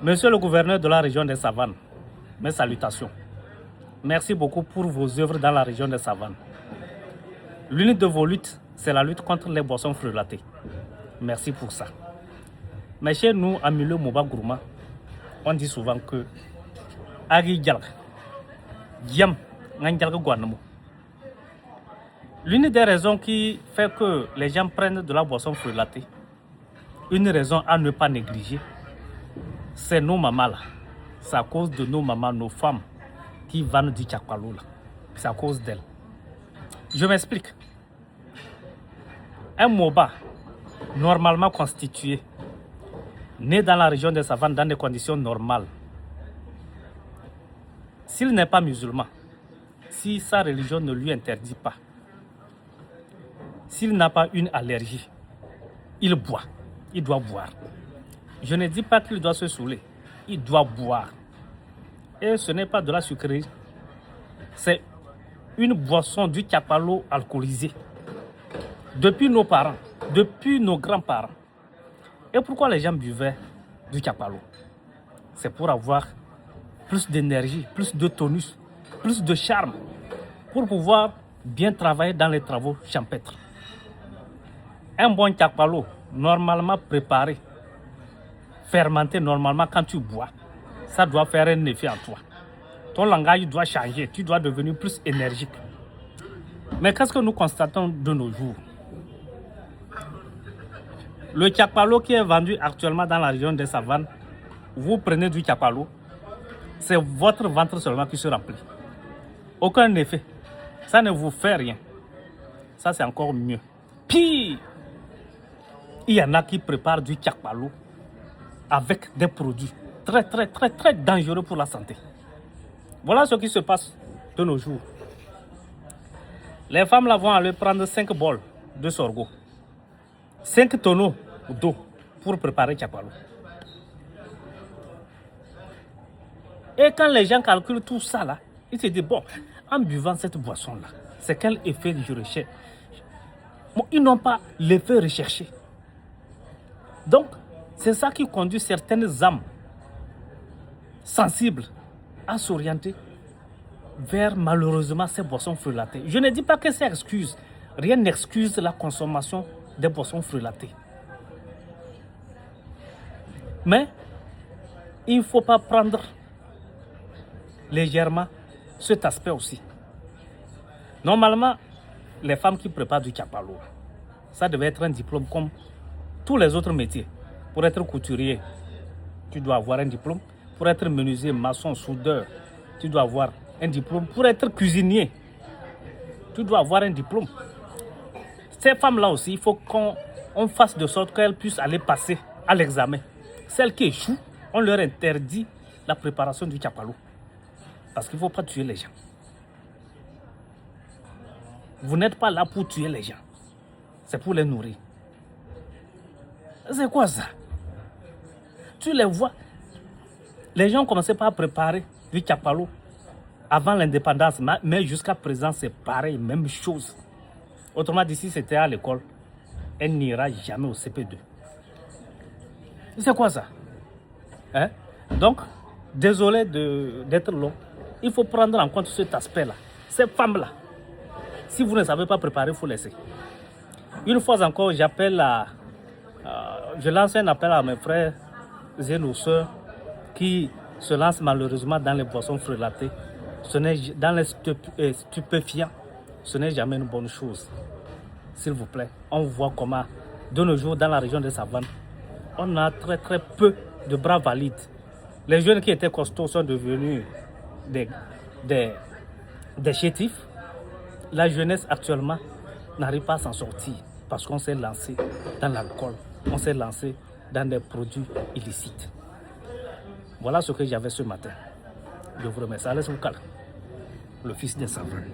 Monsieur le gouverneur de la région des Savanes, mes salutations. Merci beaucoup pour vos œuvres dans la région des Savanes. L'une de vos luttes, c'est la lutte contre les boissons frelatées. Merci pour ça. Mais chez nous, à milieu Moba Gourma, on dit souvent que l'une des raisons qui fait que les gens prennent de la boisson frelatée, une raison à ne pas négliger, c'est nos mamans là. C'est à cause de nos mamans, nos femmes qui vendent du tchakpalo là. C'est à cause d'elles. Je m'explique. Un Moba normalement constitué, né dans la région des Savanes dans des conditions normales, s'il n'est pas musulman, si sa religion ne lui interdit pas, s'il n'a pas une allergie, il boit, il doit boire. Je ne dis pas qu'il doit se saouler, il doit boire. Et ce n'est pas de la sucrerie, c'est une boisson du tchakpalo alcoolisé. Depuis nos parents, depuis nos grands-parents. Et pourquoi les gens buvaient du tchakpalo? C'est pour avoir plus d'énergie, plus de tonus, plus de charme, pour pouvoir bien travailler dans les travaux champêtres. Un bon tchakpalo, normalement préparé, fermenté normalement quand tu bois, ça doit faire un effet en toi. Ton langage doit changer, tu dois devenir plus énergique. Mais qu'est-ce que nous constatons de nos jours? Le tchakpalo qui est vendu actuellement dans la région des Savanes, vous prenez du tchakpalo, c'est votre ventre seulement qui se remplit. Aucun effet. Ça ne vous fait rien. Ça, c'est encore mieux. Pire, il y en a qui préparent du tchakpalo avec des produits très dangereux pour la santé. Voilà ce qui se passe de nos jours. Les femmes là vont aller prendre 5 bols de sorgho, 5 tonneaux d'eau pour préparer tchakpalo. Et quand les gens calculent tout ça là, ils se disent bon, en buvant cette boisson là, c'est quel effet je recherche? Bon, ils n'ont pas l'effet recherché. Donc, c'est ça qui conduit certaines âmes sensibles à s'orienter vers malheureusement ces boissons frelatées. Je ne dis pas que c'est excuse. Rien n'excuse la consommation des boissons frelatées. Mais il ne faut pas prendre légèrement cet aspect aussi. Normalement, les femmes qui préparent du tchakpalo, ça devait être un diplôme comme tous les autres métiers. Pour être couturier, tu dois avoir un diplôme. Pour être menuisier, maçon, soudeur, tu dois avoir un diplôme. Pour être cuisinier, tu dois avoir un diplôme. Ces femmes-là aussi, il faut qu'on fasse de sorte qu'elles puissent aller passer à l'examen. Celles qui échouent, on leur interdit la préparation du tchakpalo. Parce qu'il ne faut pas tuer les gens. Vous n'êtes pas là pour tuer les gens. C'est pour les nourrir. C'est quoi ça? Tu les vois. Les gens commençaient pas à préparer du tchakpalo avant l'indépendance, mais jusqu'à présent, c'est pareil, même chose. Autrement dit, si c'était à l'école, elle n'ira jamais au CP2. C'est quoi ça? Hein? Donc, désolé d'être long, il faut prendre en compte cet aspect-là. Ces femmes-là, si vous ne savez pas préparer, il faut laisser. Une fois encore, je lance un appel à mes frères et nos soeurs qui se lancent malheureusement dans les boissons frelatées, dans les stupéfiants. Ce n'est jamais une bonne chose. S'il vous plaît, on voit comment, de nos jours, dans la région des Savanes, on a très peu de bras valides. Les jeunes qui étaient costauds sont devenus des chétifs. La jeunesse actuellement n'arrive pas à s'en sortir parce qu'on s'est lancé dans l'alcool, on s'est lancé dans des produits illicites. Voilà ce que j'avais ce matin. Je vous remercie. Allez, le fils des Savanes.